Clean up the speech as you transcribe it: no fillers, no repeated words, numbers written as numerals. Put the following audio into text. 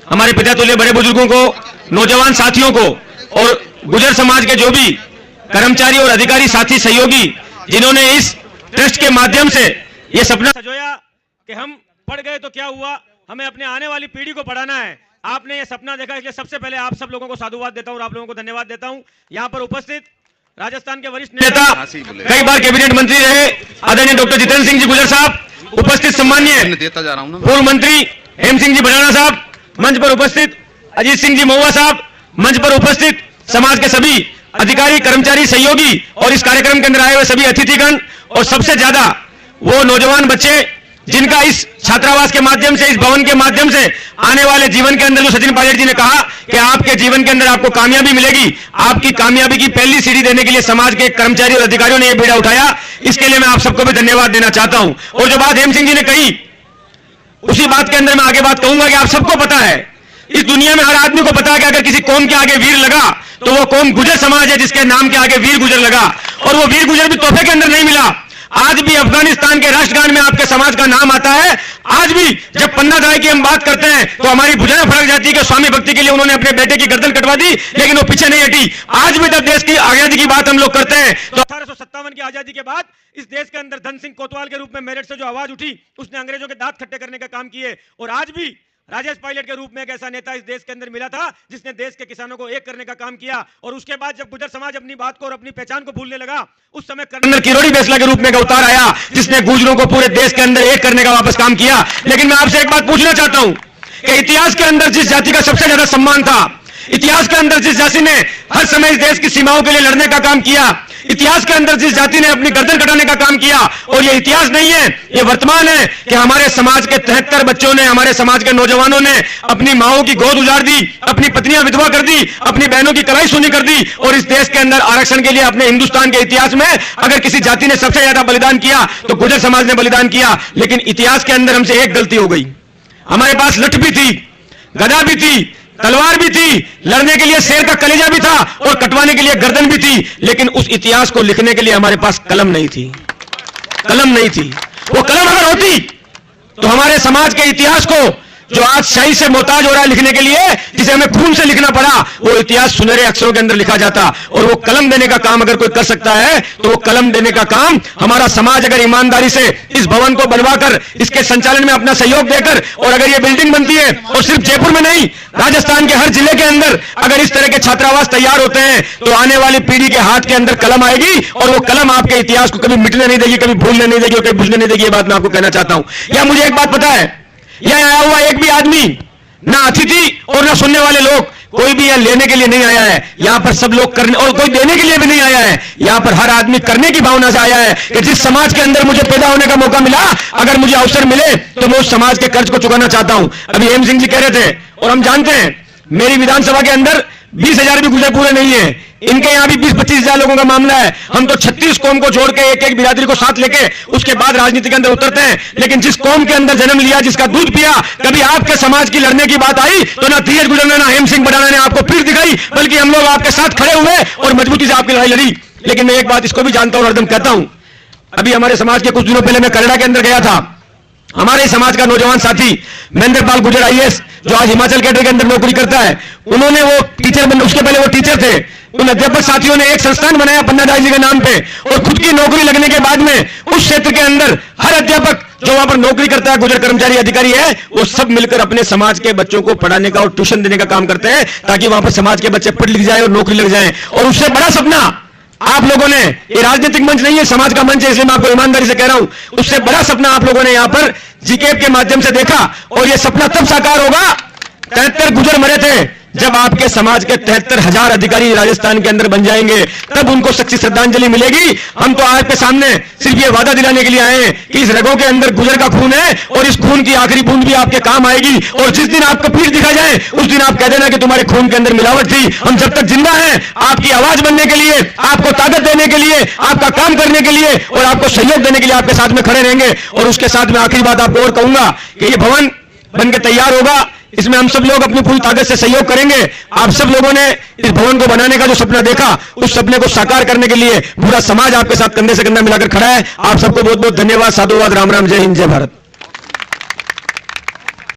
हमारे पिता तुल्य बड़े बुजुर्गों को, नौजवान साथियों को और गुजर समाज के जो भी कर्मचारी और अधिकारी साथी सहयोगी जिन्होंने इस ट्रस्ट के माध्यम से ये सपना सजोया कि हम पढ़ गए तो क्या हुआ, हमें अपने आने वाली पीढ़ी को पढ़ाना है। आपने ये सपना देखा, इसलिए सबसे पहले आप सब लोगों को साधुवाद देता हूं और आप लोगों को धन्यवाद देता हूं। यहां पर उपस्थित राजस्थान के वरिष्ठ नेता, कई बार कैबिनेट मंत्री रहे आदरणीय डॉक्टर जितेंद्र सिंह जी गुजर साहब, उपस्थित सम्माननीय पूर्व मंत्री हेम सिंह जी भडाना साहब, मंच पर उपस्थित अजीत सिंह जी महुआ साहब, मंच पर उपस्थित समाज के सभी अधिकारी, कर्मचारी, सहयोगी और इस कार्यक्रम के अंदर आए हुए सभी अतिथिगण, और सबसे ज्यादा वो नौजवान बच्चे जिनका इस छात्रावास के माध्यम से, इस भवन के माध्यम से आने वाले जीवन के अंदर, जो सचिन पायलट जी ने कहा कि आपके जीवन के अंदर आपको कामयाबी मिलेगी, आपकी कामयाबी की पहली सीढ़ी देने के लिए समाज के कर्मचारी और अधिकारियों ने यह बीड़ा उठाया। इसके लिए मैं आप सबको भी धन्यवाद देना चाहता हूं। और जो बात हेम सिंह जी ने कही, उसी बात के अंदर मैं आगे बात कहूंगा कि आप सबको पता है, इस दुनिया में हर आदमी को पता है कि अगर किसी कौम के आगे वीर लगा तो वो कौम गुजर समाज है, जिसके नाम के आगे वीर गुजर लगा। और वो वीर गुजर भी तोहफे के अंदर नहीं मिला। आज भी अफगानिस्तान के राष्ट्रगान में आपके समाज का नाम आता है। आज भी जब पन्ना दाई की हम बात करते हैं तो हमारी भुजाएं फड़क जाती है कि स्वामी भक्ति के लिए उन्होंने अपने बेटे की गर्दन कटवा दी, लेकिन वो पीछे नहीं हटी। आज भी जब देश की आजादी की बात हम लोग करते हैं तो 1857 की आजादी के बाद इस देश के अंदर धन सिंह कोतवाल के रूप में मेरठ से जो आवाज उठी, उसने अंग्रेजों के दांत खट्टे करने का काम किए। और आज भी राजेश पायलट के रूप में एक ऐसा नेता इस देश के अंदर मिला था जिसने देश के किसानों को एक करने का काम किया। और उसके बाद जब गुजर समाज अपनी बात को और अपनी पहचान को भूलने लगा, उस समय कर्नल किरोड़ी बेसला के रूप में एक अवतार आया जिसने गुजरों को पूरे देश के अंदर एक करने का वापस काम किया। लेकिन मैं आपसे एक बात पूछना चाहता हूं कि इतिहास के अंदर जिस जाति का सबसे ज्यादा सम्मान था, इतिहास के अंदर जिस जाति ने हर समय इस देश की सीमाओं के लिए लड़ने का काम किया, इतिहास के अंदर जिस जाति ने अपनी गर्दन कटाने का काम किया, और ये इतिहास नहीं है, ये वर्तमान है कि हमारे समाज के 73 बच्चों ने, हमारे समाज के नौजवानों ने अपनी माओं की गोद उजाड़ दी, अपनी पत्नियां विधवा कर दी, अपनी बहनों की कलाई सूनी कर दी। और इस देश के अंदर आरक्षण के लिए अपने हिंदुस्तान के इतिहास में अगर किसी जाति ने सबसे ज्यादा बलिदान किया तो गुजर समाज ने बलिदान किया। लेकिन इतिहास के अंदर हमसे एक गलती हो गई, हमारे पास लठ भी थी, गदा भी थी, तलवार भी थी, लड़ने के लिए शेर का कलेजा भी था और कटवाने के लिए गर्दन भी थी, लेकिन उस इतिहास को लिखने के लिए हमारे पास कलम नहीं थी। कलम नहीं थी। वो कलम अगर होती तो हमारे समाज के इतिहास को, जो आज शाही से मोहताज हो रहा है लिखने के लिए, जिसे हमें खून से लिखना पड़ा, वो इतिहास सुनहरे अक्षरों के अंदर लिखा जाता। और वो कलम देने का काम अगर कोई कर सकता है तो वो कलम देने का काम हमारा समाज अगर ईमानदारी से इस भवन को बनवाकर, इसके संचालन में अपना सहयोग देकर, और अगर ये बिल्डिंग बनती है, और सिर्फ जयपुर में नहीं, राजस्थान के हर जिले के अंदर अगर इस तरह के छात्रावास तैयार होते हैं तो आने वाली पीढ़ी के हाथ के अंदर कलम आएगी और वो कलम आपके इतिहास को कभी मिटने नहीं देगी, कभी भूलने नहीं देगी और कभी भूलने नहीं देगी। ये बात मैं आपको कहना चाहता हूं। या मुझे एक बात पता है, यह आया हुआ एक भी आदमी, ना अतिथि और ना सुनने वाले लोग, कोई भी यहां लेने के लिए नहीं आया है। यहां पर सब लोग करने, और कोई देने के लिए भी नहीं आया है। यहां पर हर आदमी करने की भावना से आया है कि जिस समाज के अंदर मुझे पैदा होने का मौका मिला, अगर मुझे अवसर मिले तो मैं उस समाज के कर्ज को चुकाना चाहता हूं। अभी हेम सिंह जी कह रहे थे, और हम जानते हैं मेरी विधानसभा के अंदर 20,000 भी गुजर पूरे नहीं है, इनके यहां भी 20-25 हजार लोगों का मामला है। हम तो 36 कौम को छोड़ के एक एक बिरादरी को साथ लेके उसके बाद राजनीति के अंदर उतरते हैं। लेकिन जिस कौम के अंदर जन्म लिया, जिसका दूध पिया, कभी आपके समाज की लड़ने की बात आई तो ना धीरज गुजर ने, ना हेम सिंह भडाना ने आपको पीठ दिखाई, बल्कि हम लोग आपके साथ खड़े हुए और मजबूती से आपकी लड़ाई लड़ी। लेकिन मैं एक बात इसको भी जानता हूं और हरदम कहता हूं, अभी हमारे समाज के कुछ दिनों पहले मैं कनाडा के अंदर गया था। हमारे समाज का नौजवान साथी महेंद्र पाल गुजर IAS, जो आज हिमाचल कैडर के अंदर नौकरी करता है, उन्होंने वो टीचर बन, उसके पहले वो टीचर थे, उन अध्यापक साथियों ने एक संस्थान बनाया पन्ना दाई जी के नाम पे, और खुद की नौकरी लगने के बाद में उस क्षेत्र के अंदर हर अध्यापक जो वहां पर नौकरी करता है, गुजर कर्मचारी अधिकारी है, वो सब मिलकर अपने समाज के बच्चों को पढ़ाने का और ट्यूशन देने का काम करते हैं, ताकि वहां पर समाज के बच्चे पढ़ लिख जाए और नौकरी लग जाए। और उससे बड़ा सपना आप लोगों ने, ये राजनीतिक मंच नहीं है, समाज का मंच है, इसलिए मैं आपको ईमानदारी से कह रहा हूं, उससे बड़ा सपना आप लोगों ने यहां पर जीकेप के माध्यम से देखा। और यह सपना तब साकार होगा, 73 गुजर मरे थे, जब आपके समाज के 73,000 अधिकारी राजस्थान के अंदर बन जाएंगे, तब उनको सच्ची श्रद्धांजलि मिलेगी। हम तो आपके सामने सिर्फ ये वादा दिलाने के लिए आए हैं कि इस रगों के अंदर गुजर का खून है और इस खून की आखिरी बूंद भी आपके काम आएगी। और जिस दिन आपको पीठ दिखा जाए उस दिन आप कह देना कि तुम्हारे खून के अंदर मिलावट थी। हम जब तक जिंदा हैं आपकी आवाज बनने के लिए, आपको ताकत देने के लिए, आपका काम करने के लिए और आपको सहयोग देने के लिए आपके साथ में खड़े रहेंगे। और उसके साथ में आखिरी बात आपको और कहूंगा कि ये भवन बनकर तैयार होगा, इसमें हम सब लोग अपनी पूरी ताकत से सहयोग करेंगे। आप सब लोगों ने इस भवन को बनाने का जो सपना देखा, उस सपने को साकार करने के लिए पूरा समाज आपके साथ कंधे से कंधा मिलाकर खड़ा है। आप सबको बहुत बहुत धन्यवाद, साधुवाद, राम राम, जय हिंद, जय भारत।